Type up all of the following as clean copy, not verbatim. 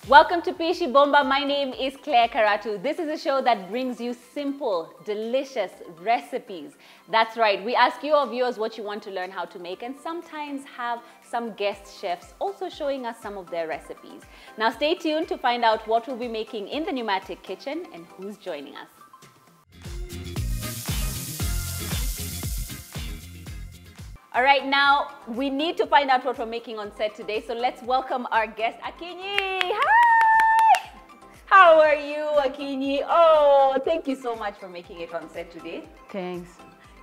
Welcome to Pishi Bomba. My name is Claire Karatu. This is a show that brings you simple, delicious recipes. That's right. We ask you, our viewers, what you want to learn how to make, and sometimes have some guest chefs also showing us some of their recipes. Now stay tuned to find out what we'll be making in the pneumatic kitchen and who's joining us. All right, now we need to find out what we're making on set today. So let's welcome our guest, Akinyi. Hi! How are you, Akinyi? Oh, thank you so much for making it on set today. Thanks.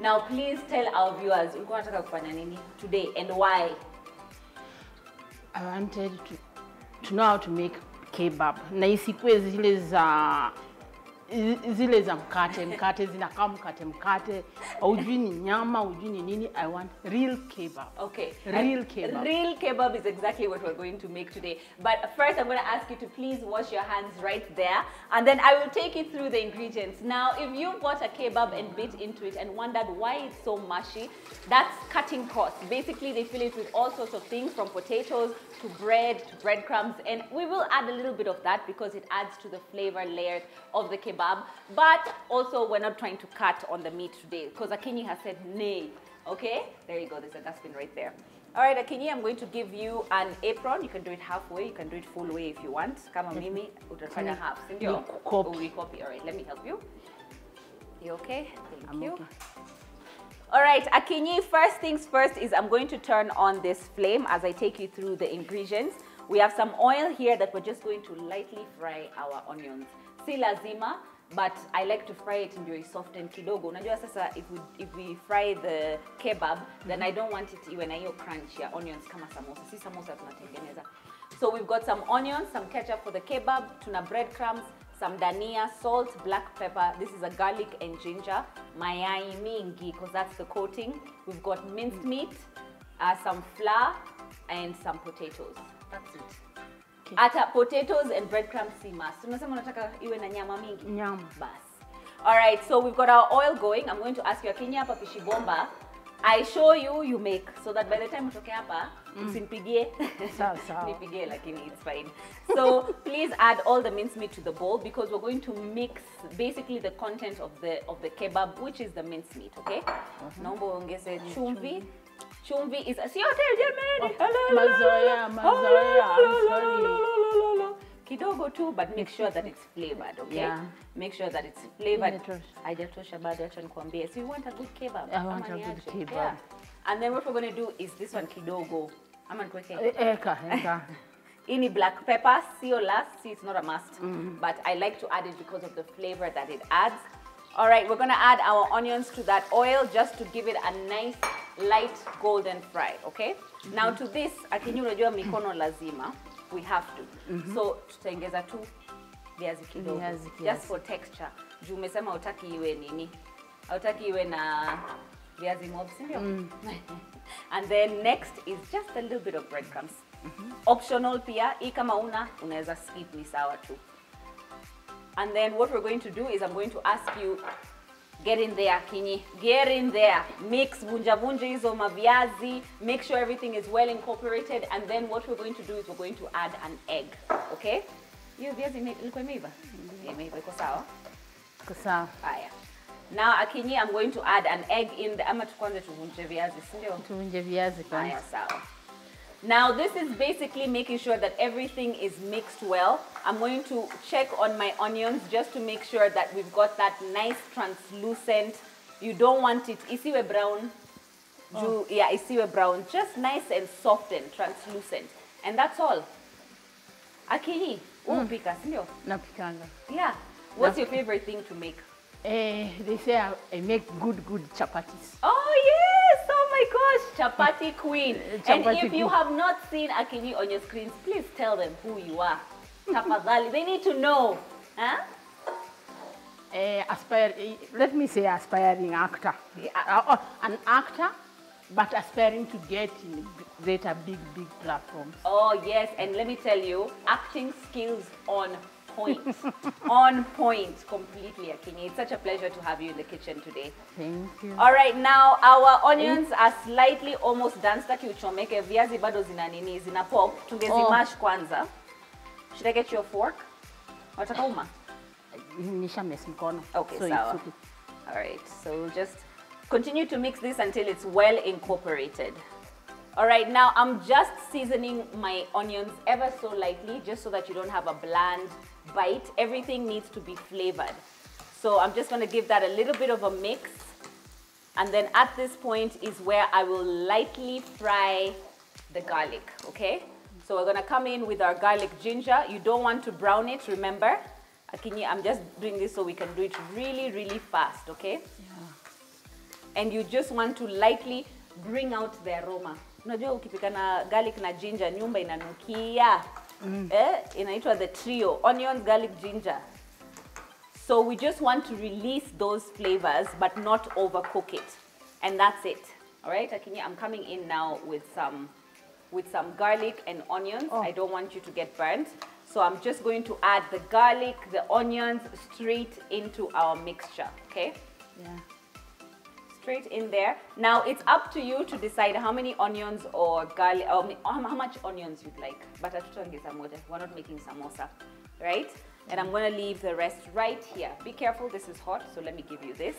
Now, please tell our viewers, ulikuwa unataka kufanya nini today and why? I wanted to know how to make kebab. Na isikwe zile za mkate zinakaa mkate haujui ni nyama haujui ni nini. I want real kebab. Okay, real kebab. Real kebab is exactly what we're going to make today. But first I'm going to ask you to please wash your hands right there, and then I will take you through the ingredients. Now if you've bought a kebab and bit into it and wondered why it's so mushy, that's cutting costs. Basically they fill it with all sorts of things, from potatoes to bread to breadcrumbs, and we will add a little bit of that because it adds to the flavor layer of the kebab. But also we're not trying to cut on the meat today because Akinyi has said nay. Okay, there you go, there's a dustbin right there. All right, Akinyi, I'm going to give you an apron. You can do it halfway, you can do it full way if you want. Kama mimi utafanya half. You copy. We copy. All right, let me help you. You okay? Thank you. Okay. All right, Akinyi, first things first is I'm going to turn on this flame as I take you through the ingredients. We have some oil here that we're just going to lightly fry our onions. Si lazima, but I like to fry it ndio soften kidogo. Unajua sasa if we fry the kebab, then I don't want it iwe na hiyo crunch ya onions kama samosa. Si samosa tunatengeneza. So we've got some onions, some ketchup for the kebab, tuna breadcrumbs, some dania, salt, black pepper. This is a garlic and ginger. Mayai mingi, because that's the coating. We've got minced meat, some flour, and some potatoes. That's it. Okay. Ata potatoes and breadcrumbs si must. Unasema unataka iwe na nyama mingi? Nyama. Bas. All right, so we've got our oil going. I'm going to ask you, Akinyi hapa Pishi Bomba, I show you, you make, so that by the time utoke hapa, usinipigie. Sawa. Nipigie, lakini it's fine. So please add all the mincemeat to the bowl because we're going to mix basically the content of the kebab, which is the mincemeat, okay? Naomba ongeze chumvi. Chumvi is a hotel jamani. Mazoea. I'm sorry. Kidogo too, but make sure that it's flavored, okay? Yeah. Make sure that it's flavored. Haijatosha bado, acha nikwambie. So you want a good kebab? I want a good kebab. Yeah. And then what we're going to do is this one kidogo. Ama nikuweke. Eka. Ini black pepper, sio last. See, it's not a must, but I like to add it because of the flavor that it adds. All right, we're going to add our onions to that oil just to give it a nice light golden fry, okay? Now to this, Akinyi unajua mikono lazima, we have to. So tutaongeza tu viazi kidogo, just for texture. Juu umesema hutaki iwe nini? Hutaki iwe na viazi mob, si ndio? And then next is just a little bit of breadcrumbs. Optional pia, hii kama unaweza skip, ni sawa tu. And then what we're going to do is I'm going to ask you, get in there, Akinyi. Get in there. Mix vunja hizo maviazi. Make sure everything is well incorporated. And then what we're going to do is we're going to add an egg. Okay? Hiyo viazi ilikuwa imeiva? Imeiva, iko sawa? Iko sawa. Haya. Now, Akinyi, I'm going to add an egg in the ama tukwanze tuvunje viazi, si ndio? Tuvunje viazi kwanza. Haya, sawa. Now this is basically making sure that everything is mixed well. I'm going to check on my onions just to make sure that we've got that nice translucent. You don't want it isiwe brown. Yeah, isiwe brown. Just nice and soft and translucent. And that's all. Akinyi, upika, sindio? Napikanga. Yeah. What's your favorite thing to make? They say I make good chapatis. Oh yes! Oh my gosh! Chapati queen. And if you have not seen Akinyi on your screens, please tell them who you are. Tafadhali. They need to know. Huh? Let me say aspiring actor. An actor, but aspiring to get in greater big platforms. Oh yes, and let me tell you, acting skills on point. On point completely, Akinyi. It's such a pleasure to have you in the kitchen today. Thank you. All right, now our onions are slightly almost done. Sitaki uchomeke, viazi bado zina nini, zina pop. Tungezi mash kwanza. Should I get you a fork? Wataka uma? Nisha mess mkono. Okay, so sawa. it's okay. All right, so we'll just continue to mix this until it's well incorporated. All right, now I'm just seasoning my onions ever so lightly, just so that you don't have a bland bite. Everything needs to be flavored. So I'm just gonna give that a little bit of a mix. And then at this point is where I will lightly fry the garlic, okay? So we're gonna come in with our garlic ginger. You don't want to brown it, remember? Akinyi, I'm just doing this so we can do it really, really fast, okay? Yeah. And you just want to lightly bring out the aroma. Unajua ukipika na garlic na ginger, nyumba inanukia. Inaitwa the trio, onions, garlic, ginger. So we just want to release those flavors, but not overcook it. And that's it. All right, Akinyi, I'm coming in now with some garlic and onions. I don't want you to get burnt. So I'm just going to add the garlic, the onions straight into our mixture, okay? Yeah. Straight in there. Now it's up to you to decide how many onions or garlic, or how much onions you'd like. But we're not making samosa, right? And I'm going to leave the rest right here. Be careful, this is hot, so let me give you this.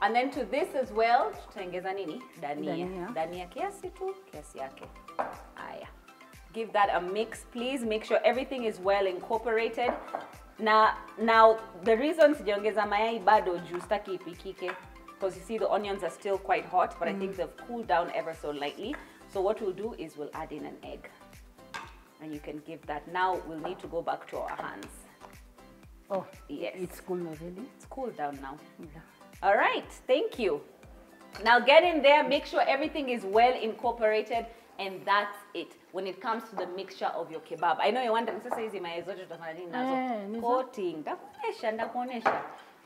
And then to this as well, tutengeza nini? Dania. Dania kiasi tu, kiasi yake. Aya. Give that a mix, please. Make sure everything is well incorporated. Now the reason sijaongeza mayai bado juu sitaki ipikike, because you see the onions are still quite hot, but I think they've cooled down ever so lightly. So what we'll do is we'll add in an egg. And you can give that. Now we'll need to go back to our hands. Oh, yes. It's cool already. It's cooled down now. Yeah. All right, thank you. Now get in there, make sure everything is well incorporated, and that's it when it comes to the mixture of your kebab. I know you wonder, coating.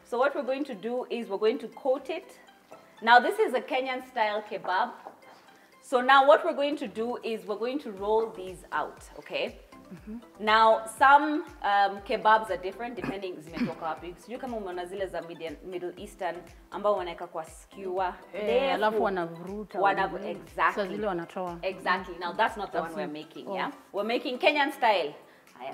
So what we're going to do is we're going to coat it. Now this is a Kenyan style kebab. So now what we're going to do is we're going to roll these out, okay? Now some kebabs are different depending zimetoka wapi. Sijui kama umeona zile za Middle Eastern ambao wanaweka kwa skewer. Alafu wanavuruta. Exactly. Sasa zile wanatoa. Exactly. Now that's not the one we're making, yeah? We're making Kenyan style.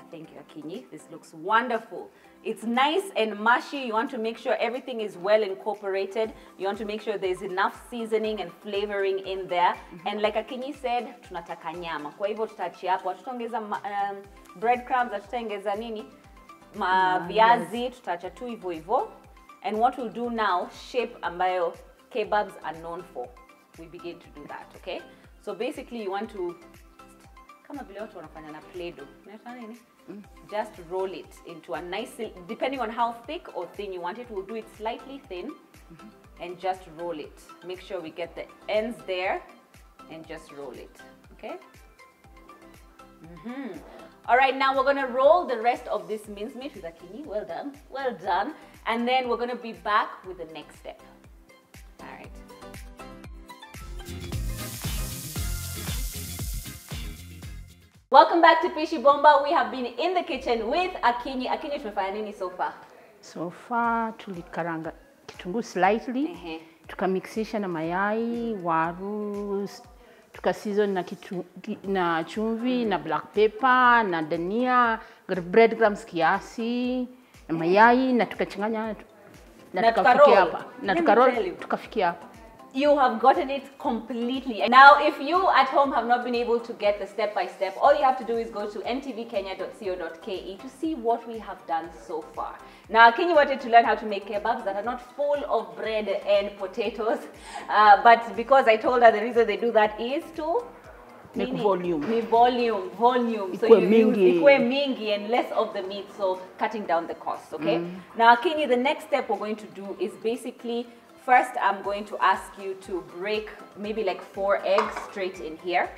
Thank you, Akinyi. This looks wonderful. It's nice and mushy. You want to make sure everything is well incorporated. You want to make sure there's enough seasoning and flavoring in there. And like Akinyi said, tunataka nyama. Kwa hivyo tutaachia hapo. Tutaongeza breadcrumbs, tutaongeza nini? Viazi, tutaacha tu hivyo hivyo. And what we'll do now, shape ambayo kebabs are known for. We begin to do that, okay? So basically you want to kama vile watu wanafanya na Play-Doh. Just roll it into a nice, depending on how thick or thin you want it, we'll do it slightly thin and just roll it. Make sure we get the ends there and just roll it, okay? All right, now we're gonna roll the rest of this mincemeat with Akinyi. Well done, well done. And then we're gonna be back with the next step. All right. Welcome back to Pishi Bomba. We have been in the kitchen with Akinyi. Akinyi, tumefanya nini so far? So far tulikaranga kitunguu slightly, tukamixisha na mayai, waru, tukaseason na chumvi, na black pepper, na dania, breadcrumbs kiasi, na mayai, na tukachanganya na tukafikia hapa. Na tukaroll tukafikia hapa. You have gotten it completely. Now, if you at home have not been able to get the step-by-step, all you have to do is go to ntvkenya.co.ke to see what we have done so far. Now, Akinyi wanted to learn how to make kebabs that are not full of bread and potatoes, but because I told her the reason they do that is to make volume. Volume. So ikue mingi and less of the meat, so cutting down the cost, okay? Now, Akinyi, the next step we're going to do is basically, first, I'm going to ask you to break maybe like 4 eggs straight in here.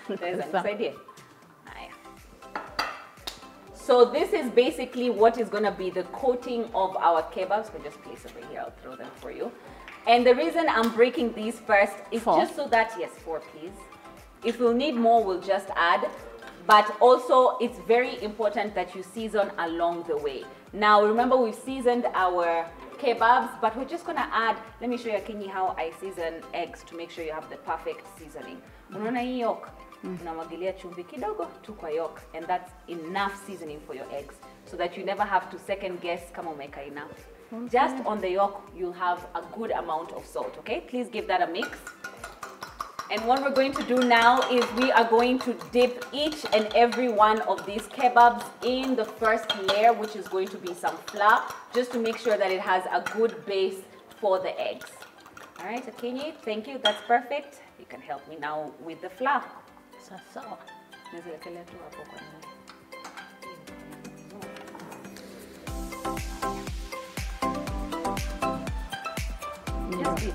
There's an idea. So this is basically what is going to be the coating of our kebabs. So just place over here, I'll throw them for you. And the reason I'm breaking these first is just so that, yes, 4 please. If we'll need more, we'll just add. But also, it's very important that you season along the way. Now, remember we've seasoned our kebabs, but we're just gonna add, let me show you, Akinyi, how I season eggs to make sure you have the perfect seasoning. Unaona hii yolk? unamwagilia chumvi kidogo tu kwa yolk, and that's enough seasoning for your eggs, so that you never have to second guess kama umeka enough. Just on the yolk, you'll have a good amount of salt, okay? Please give that a mix. And what we're going to do now is we are going to dip each and every one of these kebabs in the first layer, which is going to be some flour, just to make sure that it has a good base for the eggs. All right, Akinyi, thank you. That's perfect. You can help me now with the flour. Sawa. Just be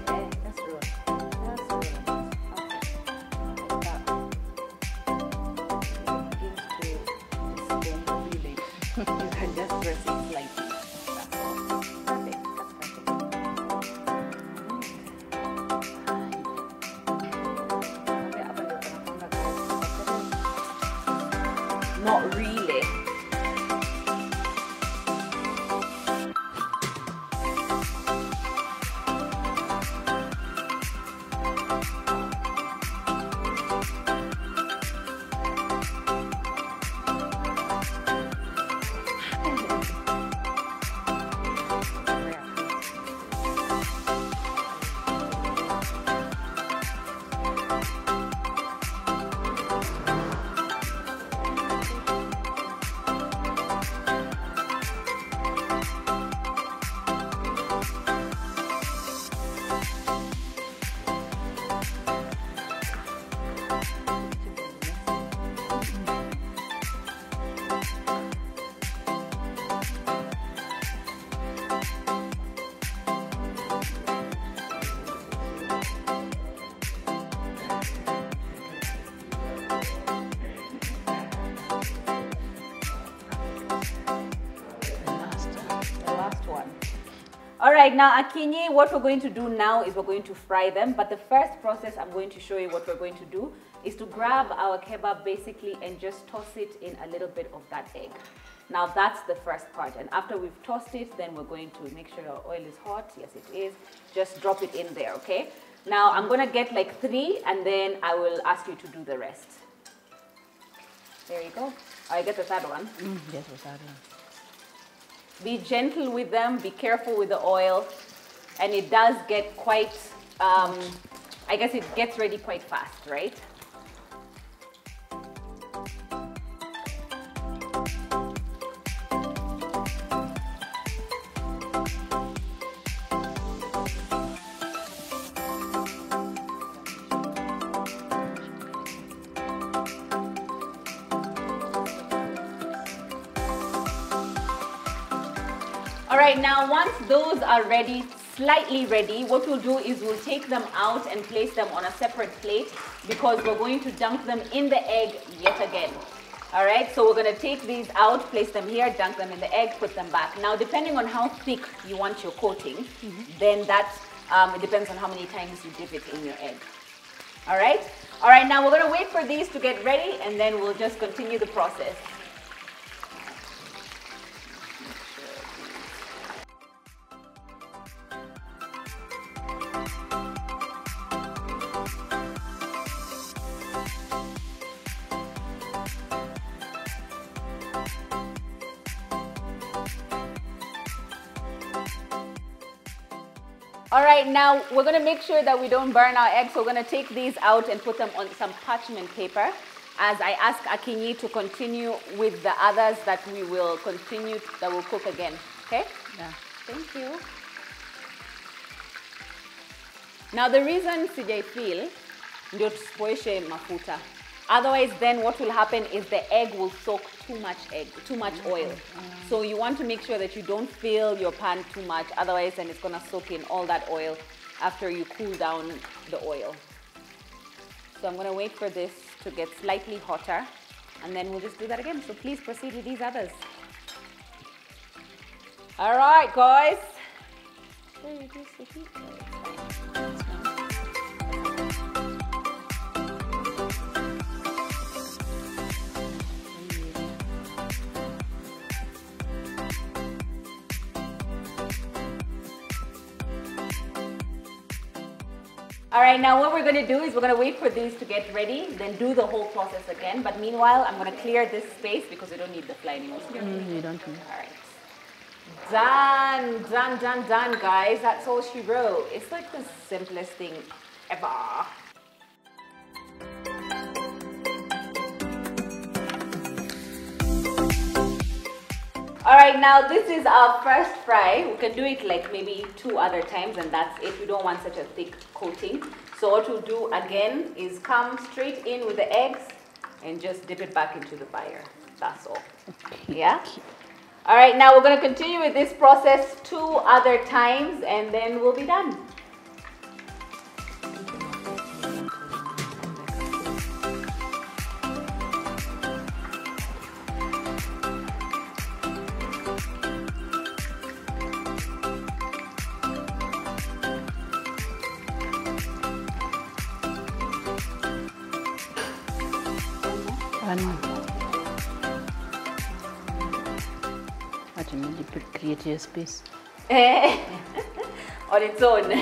there. That's good. That's good. You can just press it slightly. That's all. Perfect. That's perfect. Not really. All right, now Akinyi, what we're going to do now is we're going to fry them. But the first process I'm going to show you what we're going to do is to grab our kebab basically and just toss it in a little bit of that egg. Now that's the first part. And after we've tossed it, then we're going to make sure our oil is hot. Yes, it is. Just drop it in there, okay? Now I'm gonna get like 3 and then I will ask you to do the rest. There you go. I get the third one. Yes, the third one. Be gentle with them, be careful with the oil, and it does get quite, I guess it gets ready quite fast, right? All right, now once those are ready, slightly ready, what we'll do is we'll take them out and place them on a separate plate because we're going to dunk them in the egg yet again. All right, so we're gonna take these out, place them here, dunk them in the egg, put them back. Now, depending on how thick you want your coating, then that it depends on how many times you dip it in your egg. All right? All right, now we're gonna wait for these to get ready and then we'll just continue the process. All right, now we're gonna make sure that we don't burn our eggs. So we're gonna take these out and put them on some parchment paper as I ask Akinyi to continue with the others that we will continue, that we'll cook again, okay? Yeah. Thank you. Now the reason CJ feel ndio tusipoeshe mafuta. Otherwise, then what will happen is the egg will soak too much oil. So you want to make sure that you don't fill your pan too much. Otherwise, then it's gonna soak in all that oil after you cool down the oil. So I'm gonna wait for this to get slightly hotter and then we'll just do that again. So please proceed with these others. All right, guys. All right, now what we're gonna do is we're gonna wait for these to get ready, then do the whole process again. But meanwhile, I'm gonna clear this space because we don't need the fly anymore. You don't need. All right. Done, done, done, done, guys. That's all she wrote. It's like the simplest thing ever. All right, now this is our first fry. We can do it like maybe 2 other times, and that's it. We don't want such a thick coating. So what we'll do again is come straight in with the eggs and just dip it back into the fire. That's all. Yeah? All right, now we're going to continue with this process 2 other times, and then we'll be done. What you need to create your space. On its own.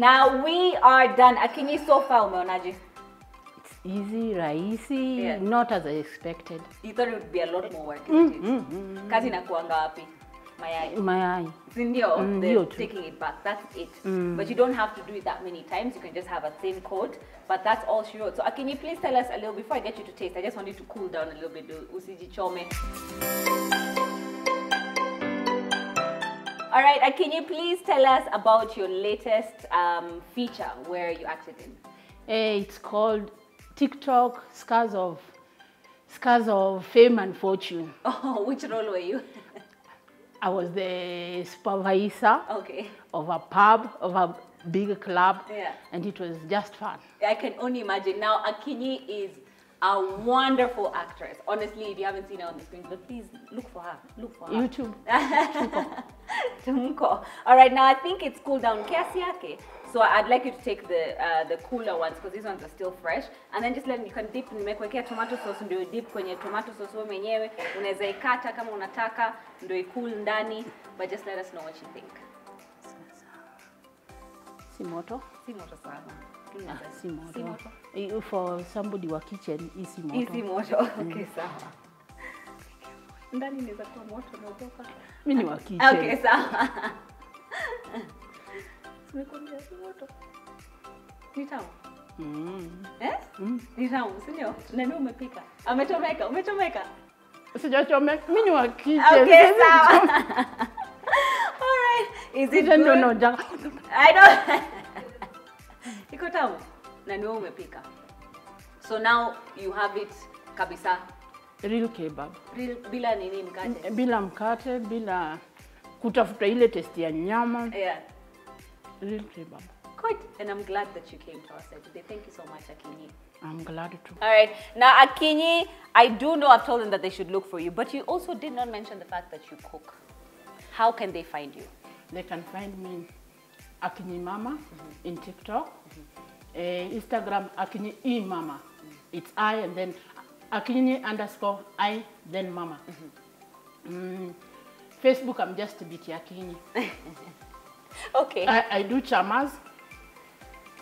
Now we are done. Akinyi, so far umeonaje? It's easy, rahisi, not as I expected. You thought it would be a lot more work, isn't it? Kazi inakuanga wapi? Mayai. Mayai. Sindio, taking it back. That's it. But you don't have to do it that many times. You can just have a thin coat. But that's all she wrote. So can you please tell us a little, before I get you to taste, I just want you to cool down a little bit. Usijichome. All right, can you please tell us about your latest feature where you acted in? It's called TikTok Scars of Fame and Fortune. Oh, which role were you? I was the supervisor of a pub, of a big club, and it was just fun. I can only imagine. Now, Akinyi is a wonderful actress. Honestly, if you haven't seen her on the screen, but please look for her. Look for her. YouTube. Tumko. All right, now I think it's cooled down kiasi yake. So I'd like you to take the cooler ones because these ones are still fresh, and then just let you can dip. Nimekuwekea tomato sauce, ndio dip kwenye tomato sauce wewe mwenyewe. Unaweza ikata kama unataka, ndio cool ndani. But just let us know what you think. Si moto? Si moto sana. Si moto. For somebody wa kitchen, isi moto. Isi moto. Okay, sawa. Ndani inaweza kuwa moto na ugopa. Mimi ni wa kitchen. Okay, sawa. Nimekwambia si moto. Ni tamu. Ni tamu, sindio? Na ndio umepika. Umechomeka. Sijachomeka. Mimi ni wa kitchen. Okay, sawa. All right. Is it good? No. I know. Iko tamu. Na ndio umepika. So now you have it kabisa. Real kebab. Real, bila nini mkate? Bila mkate, bila kutafuta ile taste ya nyama. Yeah. Real kebab. Good. And I'm glad that you came to us today. Thank you so much, Akinyi. I'm glad to. All right. Now, Akinyi, I do know I've told them that they should look for you, but you also did not mention the fact that you cook. How can they find you? They can find me Akinyi Mama in TikTok. Instagram, Akinyi E Mama. It's I and then Akinyi _I then Mama. Facebook, I'm just Biti Akinyi. Okay. I do chamas.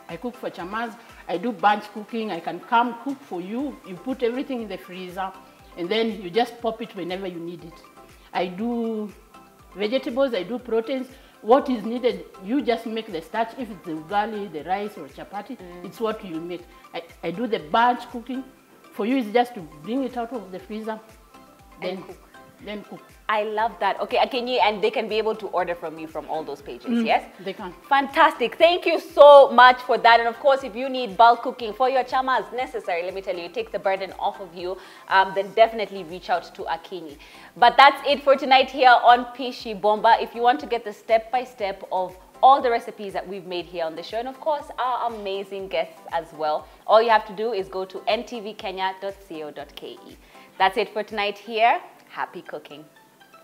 I cook for chamas. I do bunch cooking. I can come cook for you. You put everything in the freezer and then you just pop it whenever you need it. I do vegetables, I do proteins. What is needed, you just make the starch. If it's the ugali, the rice or chapati, it's what you make. I do the bunch cooking. For you, it's just to bring it out of the freezer, then cook. I love that. Okay, Akinyi, and they can be able to order from you from all those pages, yes? They can. Fantastic. Thank you so much for that. And of course, if you need bulk cooking for your chamas necessary, let me tell you, it takes the burden off of you, then definitely reach out to Akinyi. But that's it for tonight here on Pishi Bomba. If you want to get the step-by-step of all the recipes that we've made here on the show, and of course, our amazing guests as well, all you have to do is go to ntvkenya.co.ke. That's it for tonight here. Happy cooking.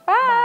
Bye.